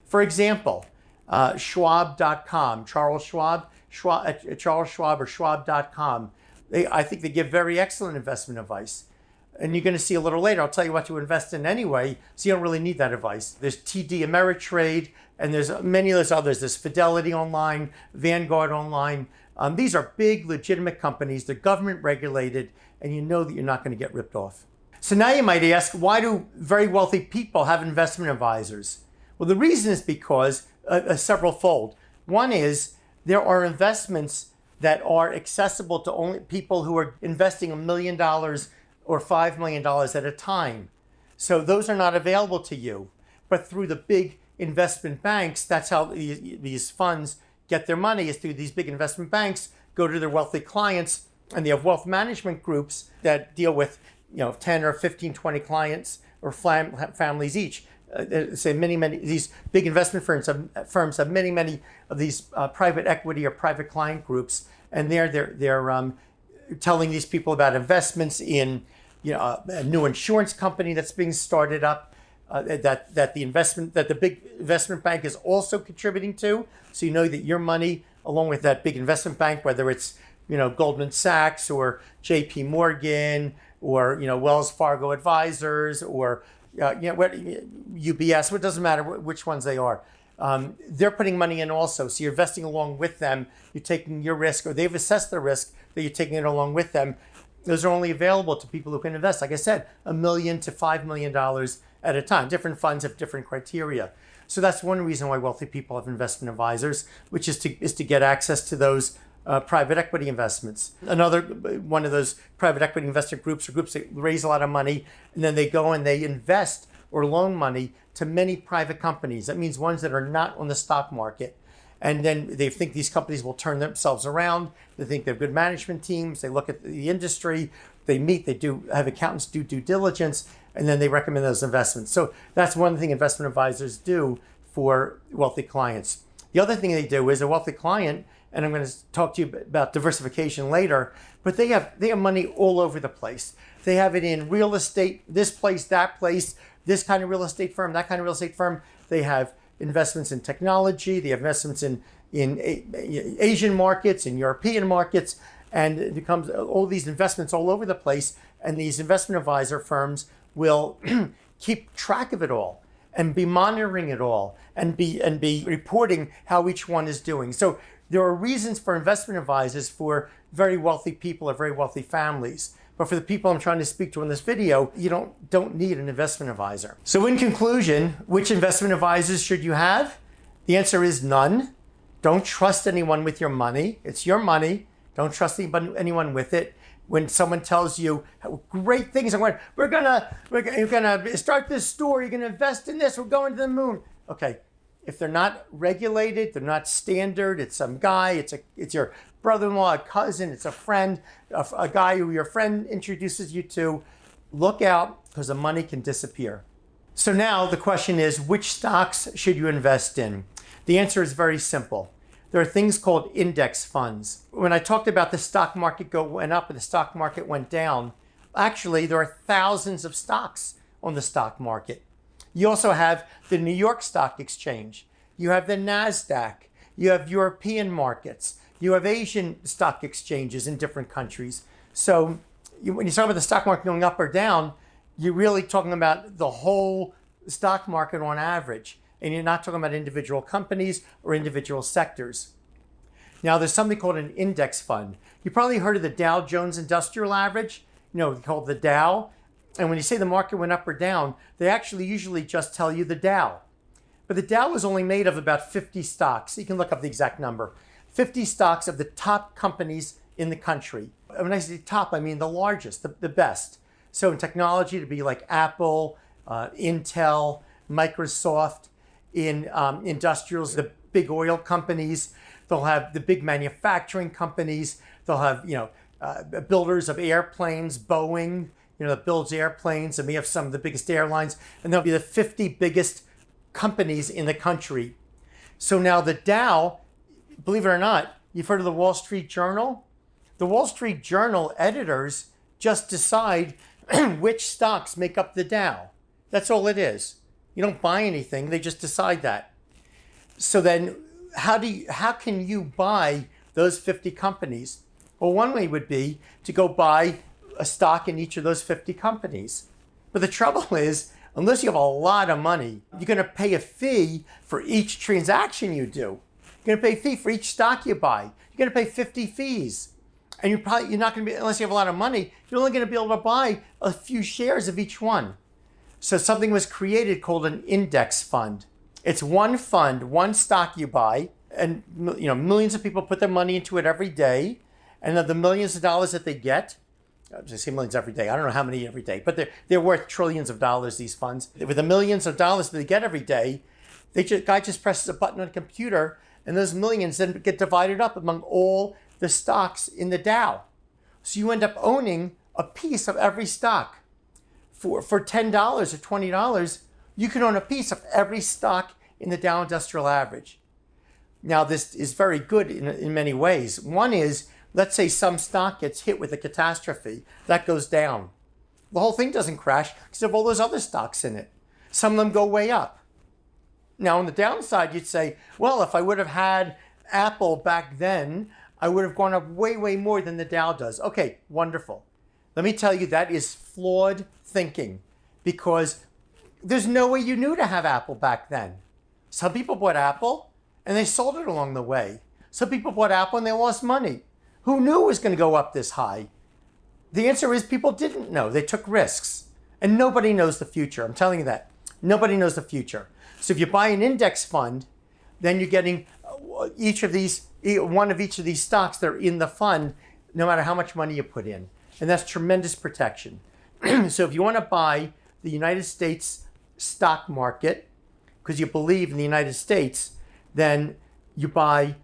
For example, Schwab.com, Charles Schwab, Charles Schwab or Schwab.com. I think they give very excellent investment advice. And you're going to see a little later, I'll tell you what to invest in anyway, so you don't really need that advice. There's TD Ameritrade, and there's many of those others. There's Fidelity Online, Vanguard Online. These are big, legitimate companies. They're government regulated, and you know that you're not going to get ripped off. So now you might ask, why do very wealthy people have investment advisors? Well, the reason is because several-fold. One is there are investments that are accessible to only people who are investing $1 million or $5 million at a time. So those are not available to you. But through the big investment banks, that's how these funds get their money, is through these big investment banks, go to their wealthy clients, and they have wealth management groups that deal with 10 or 15, 20 clients or families each. Say many these big investment firms have many of these private equity or private client groups, and they're telling these people about investments in a new insurance company that's being started up, that the big investment bank is also contributing to. So you know that your money, along with that big investment bank, whether it's Goldman Sachs or J.P. Morgan or Wells Fargo Advisors or UBS, it doesn't matter which ones they are. They're putting money in also. So you're investing along with them. You're taking your risk, or they've assessed the risk that you're taking it along with them. Those are only available to people who can invest, like I said, $1 million to $5 million at a time. Different funds have different criteria. So that's one reason why wealthy people have investment advisors, which is to get access to those private equity investments. Another one of those private equity investor groups are groups that raise a lot of money, and then they go and they invest or loan money to many private companies. That means ones that are not on the stock market. And then they think these companies will turn themselves around. They think they have good management teams. They look at the industry. They meet. They have accountants do due diligence, and then they recommend those investments. So that's one thing investment advisors do for wealthy clients. The other thing they do is a wealthy client, and I'm going to talk to you about diversification later, but they have money all over the place. They have it in real estate, this place, that place, this kind of real estate firm, that kind of real estate firm. They have investments in technology. They have investments in Asian markets, in European markets, and it becomes all these investments all over the place. And these investment advisor firms will keep track of it all and be monitoring it all and be reporting how each one is doing. So there are reasons for investment advisors for very wealthy people or very wealthy families. But for the people I'm trying to speak to in this video, you don't need an investment advisor. So in conclusion, which investment advisors should you have? The answer is none. Don't trust anyone with your money. It's your money. Don't trust anyone with it. When someone tells you great things, we're gonna start this store, you're gonna invest in this, we're going to the moon. Okay, if they're not regulated, they're not standard, it's some guy, it's your brother-in-law, a cousin, it's a friend, a guy who your friend introduces you to, look out, because the money can disappear. So now the question is, which stocks should you invest in? The answer is very simple. There are things called index funds. When I talked about the stock market went up and the stock market went down, actually there are thousands of stocks on the stock market. You also have the New York Stock Exchange. You have the NASDAQ. You have European markets. You have Asian stock exchanges in different countries. So when you talk about the stock market going up or down, you're really talking about the whole stock market on average. And you're not talking about individual companies or individual sectors. Now, there's something called an index fund. You probably heard of the Dow Jones Industrial Average, called the Dow. And when you say the market went up or down, they actually usually just tell you the Dow. But the Dow is only made of about 50 stocks. You can look up the exact number. 50 stocks of the top companies in the country. When I say top, I mean the largest, the best. So in technology, it'd be like Apple, Intel, Microsoft. In industrials, the big oil companies, they'll have the big manufacturing companies, they'll have, builders of airplanes, Boeing, that builds airplanes, and we have some of the biggest airlines, and they'll be the 50 biggest companies in the country. So now the Dow, believe it or not, you've heard of the Wall Street Journal? The Wall Street Journal editors just decide which stocks make up the Dow. That's all it is. You don't buy anything, they just decide that. So then how can you buy those 50 companies? Well, one way would be to go buy a stock in each of those 50 companies. But the trouble is, unless you have a lot of money, you're going to pay a fee for each transaction you do. You're going to pay a fee for each stock you buy. You're going to pay 50 fees. And you're not going to be, unless you have a lot of money, you're only going to be able to buy a few shares of each one. So something was created called an index fund. It's one fund, one stock you buy, and millions of people put their money into it every day. And of the millions of dollars that they get, I say millions every day, I don't know how many every day, but they're worth trillions of dollars, these funds. With the millions of dollars that they get every day, guy just presses a button on a computer, and those millions then get divided up among all the stocks in the Dow. So you end up owning a piece of every stock. For $10 or $20, you can own a piece of every stock in the Dow Industrial Average. Now, this is very good in many ways. One is, let's say some stock gets hit with a catastrophe. That goes down. The whole thing doesn't crash because of all those other stocks in it. Some of them go way up. Now, on the downside, you'd say, well, if I would have had Apple back then, I would have gone up way, way more than the Dow does. Okay, wonderful. Let me tell you, that is flawed thinking, because there's no way you knew to have Apple back then. Some people bought Apple and they sold it along the way. Some people bought Apple and they lost money. Who knew it was going to go up this high? The answer is people didn't know. They took risks. And nobody knows the future. I'm telling you that. Nobody knows the future. So if you buy an index fund, then you're getting one of each of these stocks that are in the fund, no matter how much money you put in. And that's tremendous protection. So if you want to buy the United States stock market, because you believe in the United States, then you buy,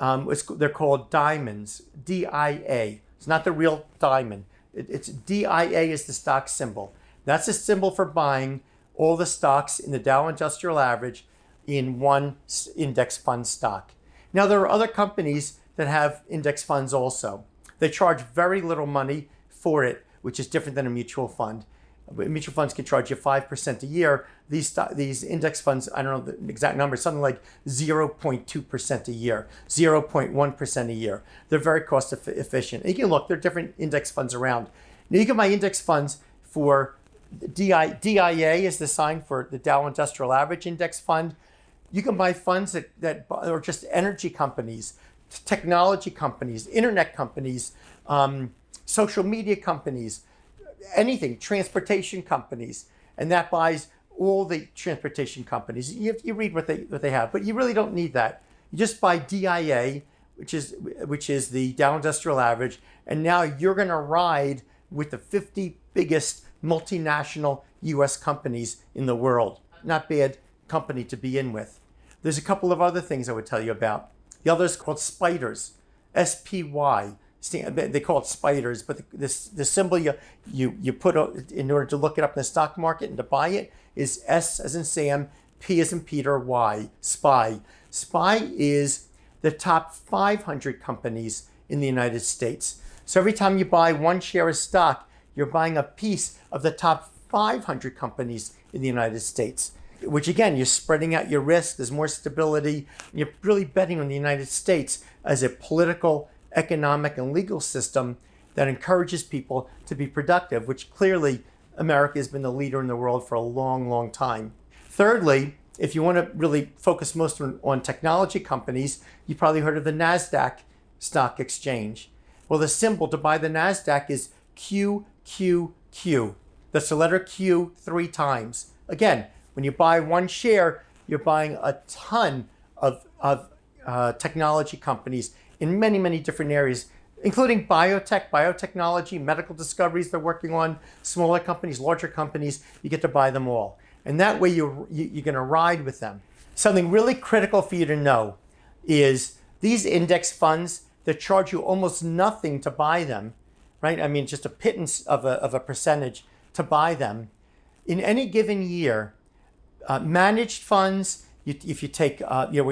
they're called diamonds, DIA. It's not the real diamond. It's DIA is the stock symbol. That's a symbol for buying all the stocks in the Dow Industrial Average in one index fund stock. Now, there are other companies that have index funds also. They charge very little money for it, which is different than a mutual fund. Mutual funds can charge you 5% a year. These index funds, I don't know the exact number, something like 0.2% a year, 0.1% a year. They're very cost efficient. And you can look, there are different index funds around. Now you can buy index funds for DIA is the sign for the Dow Industrial Average Index Fund. You can buy funds that are just energy companies, technology companies, internet companies, social media companies, anything, transportation companies, and that buys all the transportation companies. You read what they have, but you really don't need that. You just buy DIA, which is the Dow Industrial Average, and now you're going to ride with the 50 biggest multinational U.S. companies in the world. Not bad company to be in with. There's a couple of other things I would tell you about. The other is called SPYDERS, SPY. They call it spiders, but the symbol you put in order to look it up in the stock market and to buy it is S as in Sam, P as in Peter, Y, SPY. SPY is the top 500 companies in the United States. So every time you buy one share of stock, you're buying a piece of the top 500 companies in the United States, which again, you're spreading out your risk. There's more stability. You're really betting on the United States as a political, economic, and legal system that encourages people to be productive, which clearly America has been the leader in the world for a long, long time. Thirdly, if you want to really focus most on technology companies, you probably heard of the NASDAQ stock exchange. Well, the symbol to buy the NASDAQ is QQQ. That's the letter Q 3 times. Again, when you buy one share, you're buying a ton of technology companies in many, many different areas, including biotechnology, medical discoveries they're working on, smaller companies, larger companies. You get to buy them all. And that way you're going to ride with them. Something really critical for you to know is these index funds that charge you almost nothing to buy them, right? I mean, just a pittance of a percentage to buy them. In any given year, managed funds, if you take, you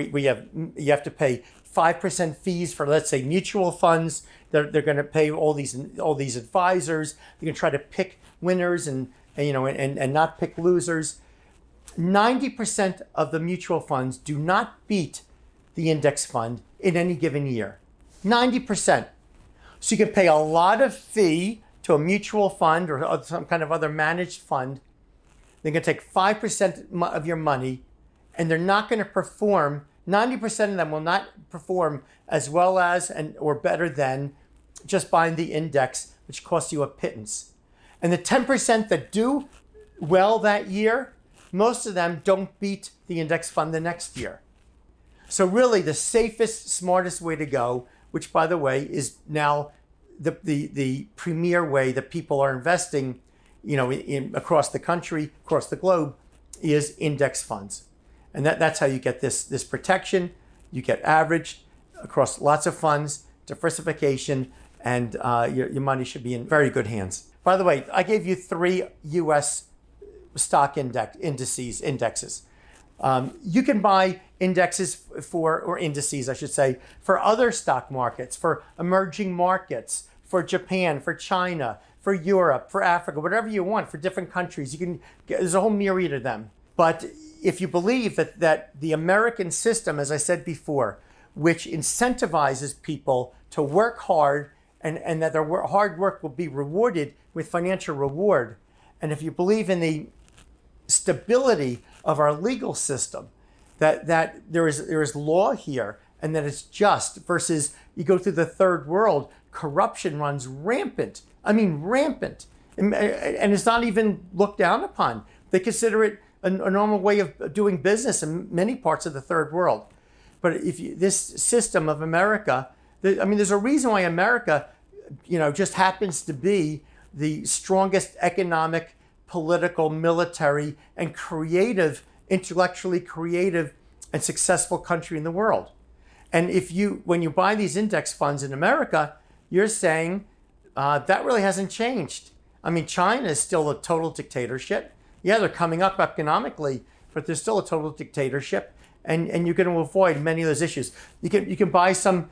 have to pay 5% fees for, let's say, mutual funds. They're going to pay all these advisors. They're going to try to pick winners and not pick losers. 90% of the mutual funds do not beat the index fund in any given year. 90%. So you can pay a lot of fee to a mutual fund or some kind of other managed fund. They're going to take 5% of your money, and they're not going to perform. 90% of them will not perform as well as or better than just buying the index, which costs you a pittance. And the 10% that do well that year, most of them don't beat the index fund the next year. So really the safest, smartest way to go, which by the way is now the premier way that people are investing, in across the country, across the globe, is index funds. And that's how you get this protection. You get averaged across lots of funds, diversification, and your money should be in very good hands. By the way, I gave you 3 U.S. stock indexes. You can buy indices indices, I should say, for other stock markets, for emerging markets, for Japan, for China, for Europe, for Africa, whatever you want, for different countries. There's a whole myriad of them. But if you believe that the American system, as I said before, which incentivizes people to work hard and that their hard work will be rewarded with financial reward, and if you believe in the stability of our legal system, that there is law here and that it's just, versus you go through the third world, corruption runs rampant. I mean, rampant. And it's not even looked down upon. They consider it a normal way of doing business in many parts of the third world. But this system of America, there's a reason why America, just happens to be the strongest economic, political, military, and intellectually creative and successful country in the world. And when you buy these index funds in America, you're saying that really hasn't changed. China is still a total dictatorship. Yeah, they're coming up economically, but they're still a total dictatorship. And you're going to avoid many of those issues. You can buy some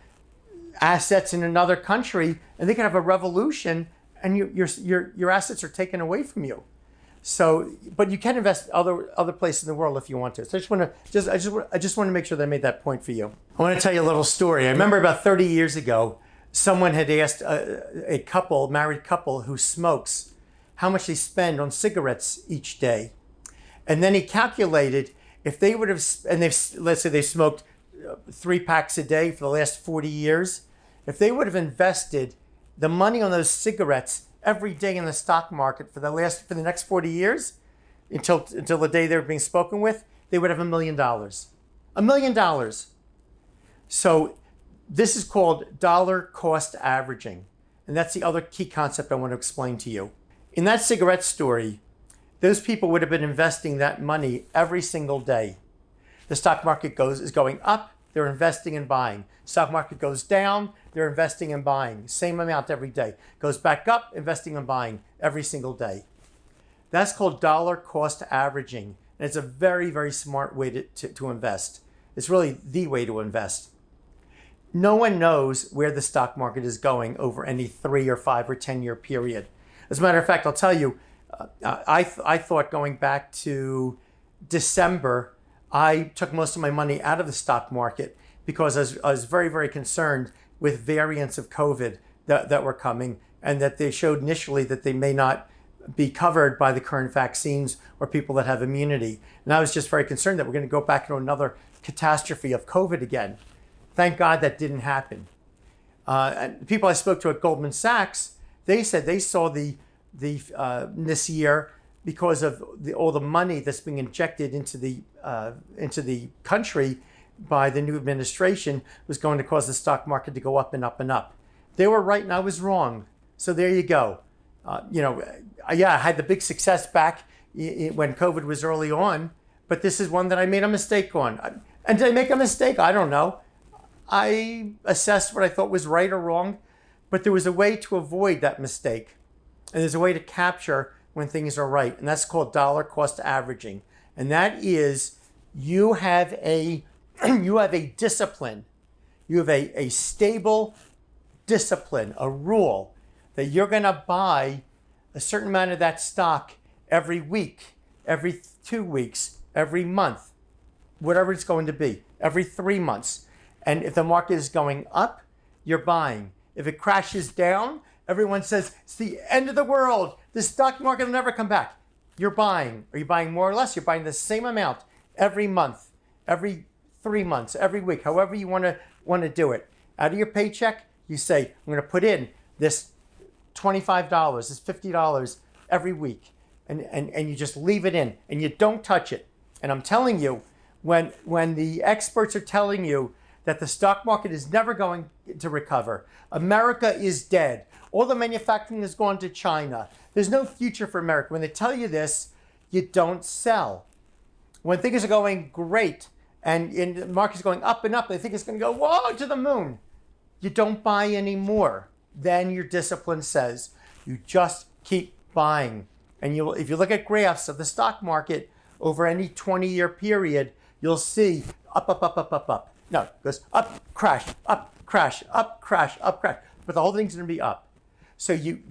assets in another country, and they can have a revolution, and your assets are taken away from you. So, but you can invest other places in the world if you want to. So I just want to make sure that I made that point for you. I want to tell you a little story. I remember about 30 years ago, someone had asked a married couple who smokes, how much they spend on cigarettes each day. And then he calculated if they would have, let's say they smoked 3 packs a day for the last 40 years, if they would have invested the money on those cigarettes every day in the stock market for the next 40 years, until the day they were being spoken with, they would have $1 million. $1 million. So this is called dollar cost averaging. And that's the other key concept I want to explain to you. In that cigarette story, those people would have been investing that money every single day. The stock market is going up, they're investing and buying. Stock market goes down, they're investing and buying. Same amount every day. Goes back up, investing and buying every single day. That's called dollar cost averaging. And it's a very, very smart way to invest. It's really the way to invest. No one knows where the stock market is going over any 3 or 5 or 10 year period. As a matter of fact, I'll tell you, I thought going back to December, I took most of my money out of the stock market because I was very, very concerned with variants of COVID that were coming, and that they showed initially that they may not be covered by the current vaccines or people that have immunity. And I was just very concerned that we're going to go back into another catastrophe of COVID again. Thank God that didn't happen. And the people I spoke to at Goldman Sachs, they said they saw this year, because of all the money that's being injected into the country by the new administration, was going to cause the stock market to go up and up and up. They were right and I was wrong. So there you go. I had the big success back when COVID was early on, but this is one that I made a mistake on. And did I make a mistake? I don't know. I assessed what I thought was right or wrong, but there was a way to avoid that mistake. And there's a way to capture when things are right. And that's called dollar cost averaging. And that is, you have a discipline. You have a stable discipline, a rule that you're going to buy a certain amount of that stock every week, every 2 weeks, every month, whatever it's going to be, every 3 months. And if the market is going up, you're buying. If it crashes down, everyone says it's the end of the world. The stock market will never come back. You're buying. Are you buying more or less? You're buying the same amount every month, every 3 months, every week, however you want to do it. Out of your paycheck, you say, I'm going to put in this $25, this $50 every week. And you just leave it in and you don't touch it. And I'm telling you, when the experts are telling you that the stock market is never going to recover, America is dead, all the manufacturing has gone to China, there's no future for America. When they tell you this, you don't sell. When things are going great and the market's going up and up, they think it's going to go, whoa, to the moon. You don't buy anymore. Then your discipline says you just keep buying. And if you look at graphs of the stock market over any 20-year period, you'll see up, up, up, up, up, up. No, it goes up, crash, up, crash, up, crash, up, crash. But the whole thing's going to be up. So you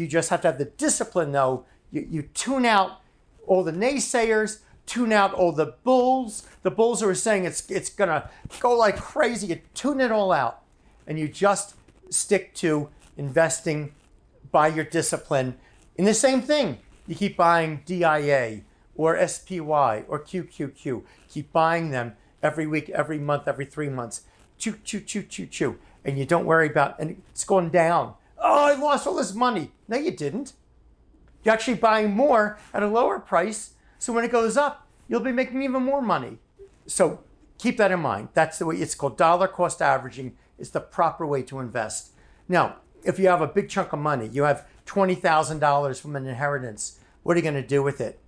just have to have the discipline, though. You tune out all the naysayers, tune out all the bulls who are saying it's going to go like crazy. You tune it all out. And you just stick to investing by your discipline in the same thing. You keep buying DIA or SPY or QQQ. Keep buying them every week, every month, every 3 months. Chew, chew, chew, chew, chew. And you don't worry about, and it's going down. Oh, I lost all this money. No, you didn't. You're actually buying more at a lower price. So when it goes up, you'll be making even more money. So keep that in mind. That's the way it's called. Dollar cost averaging is the proper way to invest. Now, if you have a big chunk of money, you have $20,000 from an inheritance, what are you going to do with it?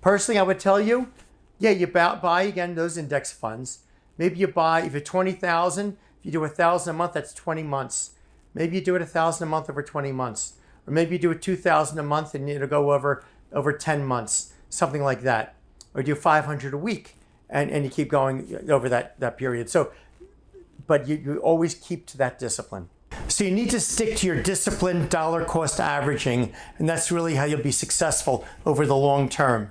Personally, I would tell you, yeah, you buy again those index funds. Maybe you buy, if you're 20,000, if you do 1,000 a month, that's 20 months. Maybe you do it 1,000 a month over 20 months. Or maybe you do it 2,000 a month and it'll go over 10 months, something like that. Or do 500 a week and you keep going over that period. So, but you always keep to that discipline. So you need to stick to your disciplined dollar cost averaging, and that's really how you'll be successful over the long term.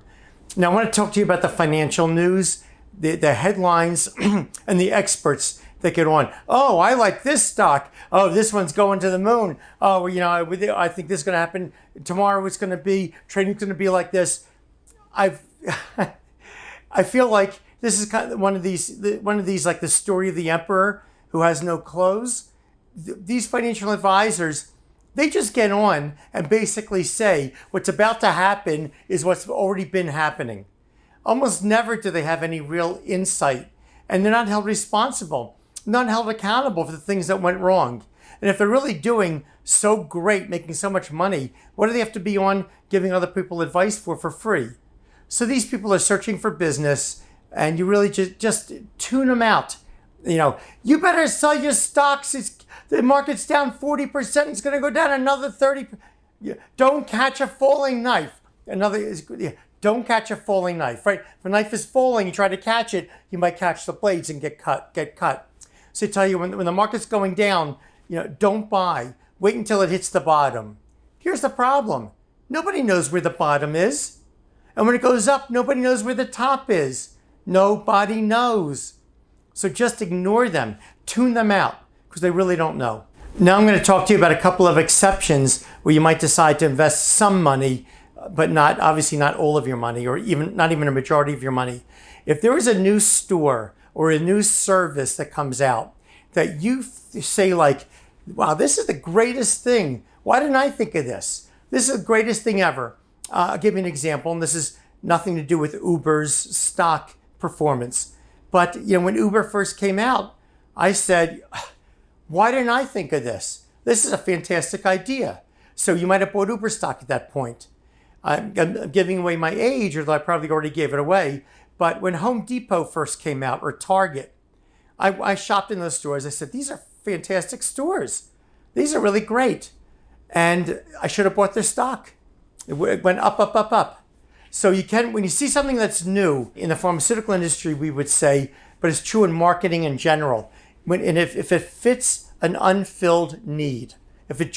Now I want to talk to you about the financial news, the headlines, and the experts that get on. Oh, I like this stock. Oh, this one's going to the moon. Oh, I think this is going to happen tomorrow. It's going to be trading's going to be like this. I feel like this is kind of one of these like the story of the emperor who has no clothes. These financial advisors, they just get on and basically say what's about to happen is what's already been happening. Almost never do they have any real insight, and they're not held responsible, not held accountable for the things that went wrong. And if they're really doing so great, making so much money, what do they have to be on giving other people advice for free? So these people are searching for business, and you really just tune them out. You better sell your stocks. The market's down 40%. It's going to go down another 30%. Don't catch a falling knife. Don't catch a falling knife, right? If a knife is falling, you try to catch it, you might catch the blades and get cut. So I tell you, when the market's going down, don't buy. Wait until it hits the bottom. Here's the problem. Nobody knows where the bottom is. And when it goes up, nobody knows where the top is. Nobody knows. So just ignore them. Tune them out because they really don't know. Now I'm going to talk to you about a couple of exceptions where you might decide to invest some money, but obviously not all of your money, or not even a majority of your money. If there is a new store or a new service that comes out that you say like, wow, this is the greatest thing. Why didn't I think of this? This is the greatest thing ever. I'll give you an example, and this is nothing to do with Uber's stock performance. But when Uber first came out, I said, why didn't I think of this? This is a fantastic idea. So you might have bought Uber stock at that point. I'm giving away my age, or I probably already gave it away. But when Home Depot first came out, or Target, I shopped in those stores. I said, these are fantastic stores. These are really great. And I should have bought their stock. It went up, up, up, up. So when you see something that's new in the pharmaceutical industry, we would say, but it's true in marketing in general. If it fits an unfilled need, if it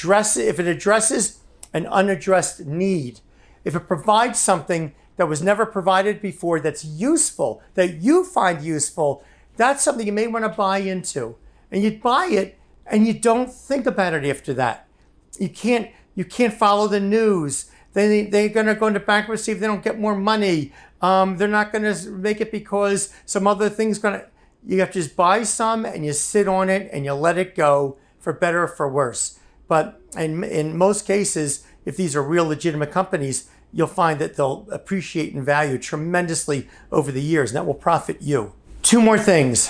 addresses an unaddressed need, if it provides something that was never provided before that's useful, that you find useful, that's something you may want to buy into. And you buy it and you don't think about it after that. You can't follow the news. They're going to go into bankruptcy if they don't get more money. They're not going to make it because some other thing's going to... You have to just buy some and you sit on it and you let it go, for better or for worse. But in most cases, if these are real legitimate companies, you'll find that they'll appreciate in value tremendously over the years, and that will profit you. Two more things.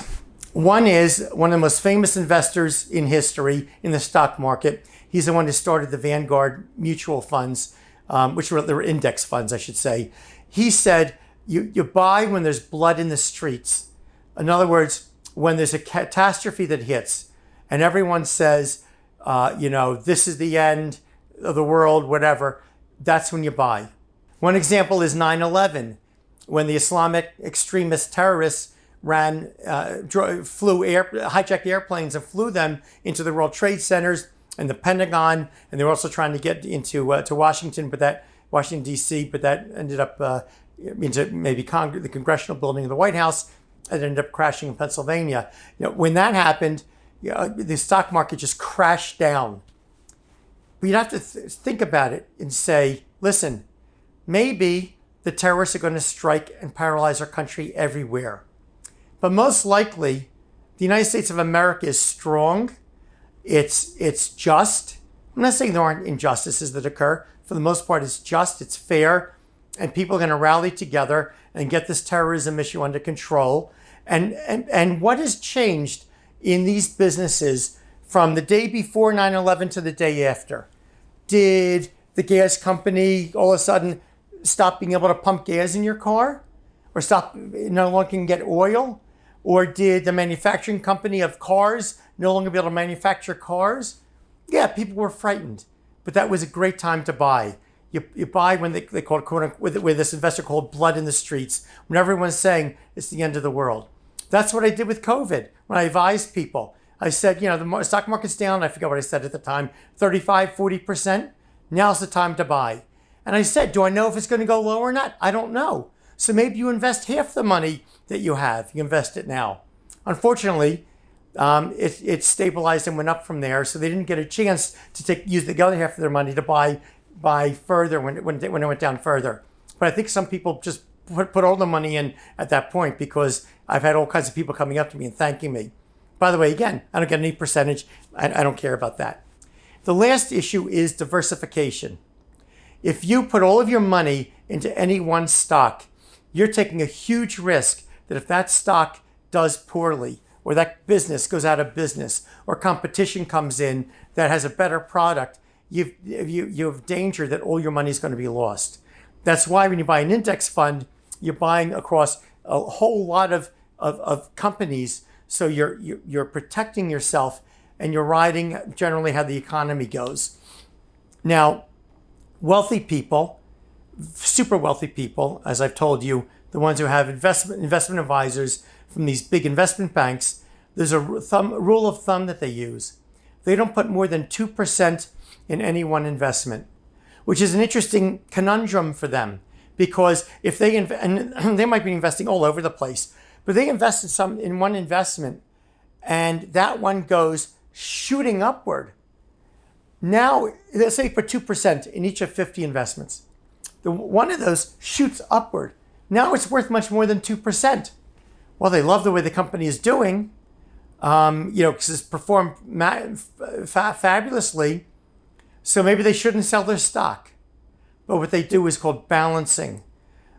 One is one of the most famous investors in history in the stock market. He's the one who started the Vanguard mutual funds, which were index funds, I should say. He said, you buy when there's blood in the streets. In other words, when there's a catastrophe that hits and everyone says, this is the end of the world, whatever, that's when you buy. One example is 9/11, when the Islamic extremist terrorists hijacked airplanes and flew them into the World Trade Centers and the Pentagon, and they were also trying to get into to Washington, Washington D.C., but that ended up into maybe the Congressional Building of the White House. It ended up crashing in Pennsylvania. When that happened, the stock market just crashed down. But you'd have to think about it and say, listen, maybe the terrorists are going to strike and paralyze our country everywhere. But most likely, the United States of America is strong. It's just. I'm not saying there aren't injustices that occur. For the most part, it's just, it's fair, and people are going to rally together and get this terrorism issue under control. And what has changed in these businesses from the day before 9/11 to the day after? Did the gas company all of a sudden stop being able to pump gas in your car? Or no longer can get oil? Or did the manufacturing company of cars no longer be able to manufacture cars? Yeah, people were frightened, but that was a great time to buy. You buy when they call it, quote unquote, where this investor called blood in the streets, when everyone's saying it's the end of the world. That's what I did with COVID. When I advised people, I said, the stock market's down. I forget what I said at the time, 35, 40%. Now's the time to buy. And I said, do I know if it's going to go low or not? I don't know. So maybe you invest half the money that you have. You invest it now. Unfortunately, it stabilized and went up from there. So they didn't get a chance to use the other half of their money to buy further when it went down further. But I think some people just put all the money in at that point, because I've had all kinds of people coming up to me and thanking me. By the way, again, I don't get any percentage. I don't care about that. The last issue is diversification. If you put all of your money into any one stock, you're taking a huge risk that if that stock does poorly, or that business goes out of business, or competition comes in that has a better product, you have danger that all your money is going to be lost. That's why when you buy an index fund, you're buying across a whole lot of companies. So you're protecting yourself, and you're riding generally how the economy goes. Now, wealthy people, super wealthy people, as I've told you, the ones who have investment advisors from these big investment banks, there's a rule of thumb that they use. They don't put more than 2% in any one investment, which is an interesting conundrum for them, because if they and they might be investing all over the place, but they invest in one investment and that one goes shooting upward. Now, let's say you put 2% in each of 50 investments. One of those shoots upward. Now it's worth much more than 2%. Well, they love the way the company is doing, because it's performed fabulously. So maybe they shouldn't sell their stock. But what they do is called balancing,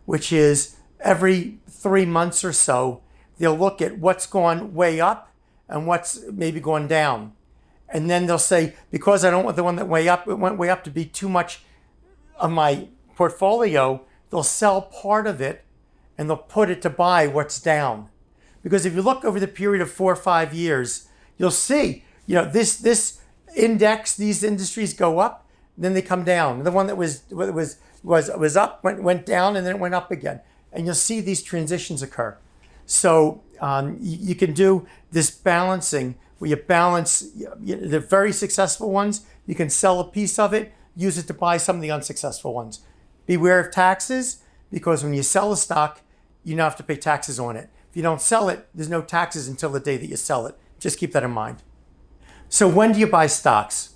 which is every 3 months or so, they'll look at what's gone way up and what's maybe gone down. And then they'll say, because I don't want the one that went way up to be too much of my portfolio, they'll sell part of it and they'll put it to buy what's down. Because if you look over the period of 4 or 5 years, you'll see, this index, these industries go up, then they come down. The one that was up went down, and then it went up again. And you'll see these transitions occur. So you can do this balancing where you balance the very successful ones. You can sell a piece of it, use it to buy some of the unsuccessful ones. Beware of taxes, because when you sell a stock, you don't have to pay taxes on it. If you don't sell it, there's no taxes until the day that you sell it. Just keep that in mind. So when do you buy stocks?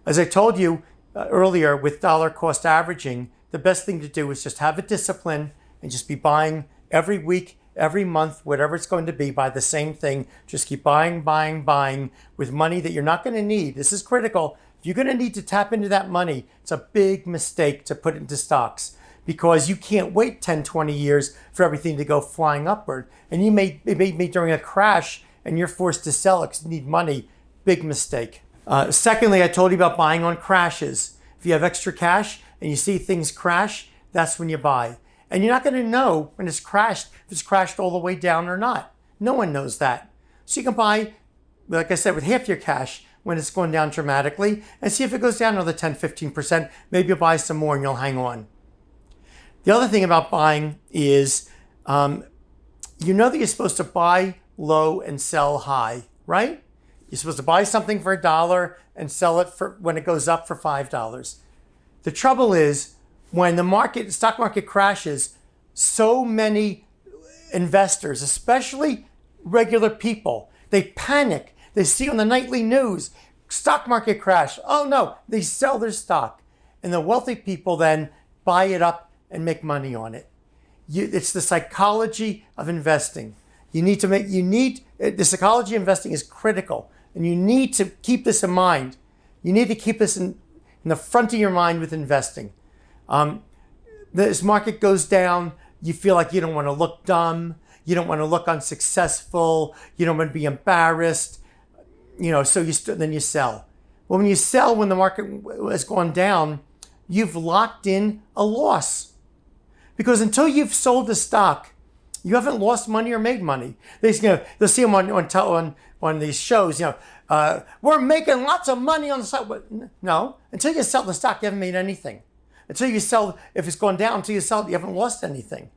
As I told you earlier, with dollar cost averaging, the best thing to do is just have a discipline and just be buying every week, every month, whatever it's going to be, buy the same thing. Just keep buying, buying, buying with money that you're not going to need. This is critical. If you're going to need to tap into that money, it's a big mistake to put it into stocks, because you can't wait 10, 20 years for everything to go flying upward. And it may be during a crash and you're forced to sell it because you need money. Big mistake. Secondly, I told you about buying on crashes. If you have extra cash and you see things crash, that's when you buy. And you're not going to know when it's crashed, if it's crashed all the way down or not. No one knows that. So you can buy, like I said, with half your cash when it's going down dramatically, and see if it goes down another 10, 15%. Maybe you'll buy some more and you'll hang on. The other thing about buying is, you know that you're supposed to buy low and sell high, right? You're supposed to buy something for $1 and sell it for when it goes up for $5. The trouble is, when the stock market crashes, so many investors, especially regular people, they panic. They see on the nightly news, stock market crash. Oh no, they sell their stock. And the wealthy people then buy it up and make money on it. It's the psychology of investing. The psychology of investing is critical, and you need to keep this in mind. You need to keep this in the front of your mind with investing. This market goes down, you feel like you don't want to look dumb, you don't want to look unsuccessful, you don't want to be embarrassed, so then you sell. Well, when you sell when the market has gone down, you've locked in a loss. Because until you've sold the stock, you haven't lost money or made money. They'll see them on these shows, we're making lots of money on the stock. No, until you sell the stock, you haven't made anything. Until you sell, if it's gone down, until you sell it, you haven't lost anything.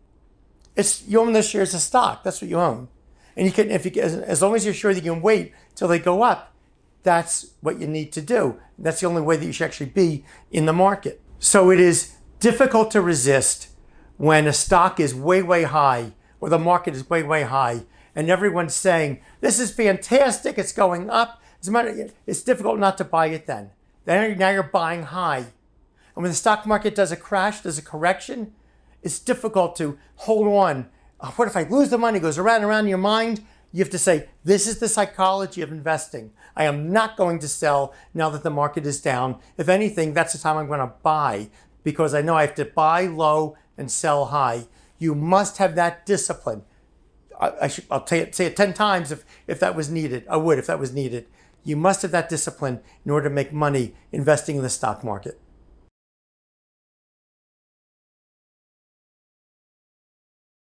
You own the shares of stock. That's what you own. And you can, as long as you're sure that you can wait till they go up, that's what you need to do. That's the only way that you should actually be in the market. So it is difficult to resist when a stock is way, way high, or the market is way, way high, and everyone's saying, this is fantastic, it's going up. As a matter, it's difficult not to buy it then. Now you're buying high. And when the stock market does a crash, does a correction, it's difficult to hold on. Oh, what if I lose the money? It goes around and around in your mind. You have to say, this is the psychology of investing. I am not going to sell now that the market is down. If anything, that's the time I'm going to buy, because I know I have to buy low and sell high. You must have that discipline. I'll say it 10 times if that was needed. I would if that was needed. You must have that discipline in order to make money investing in the stock market.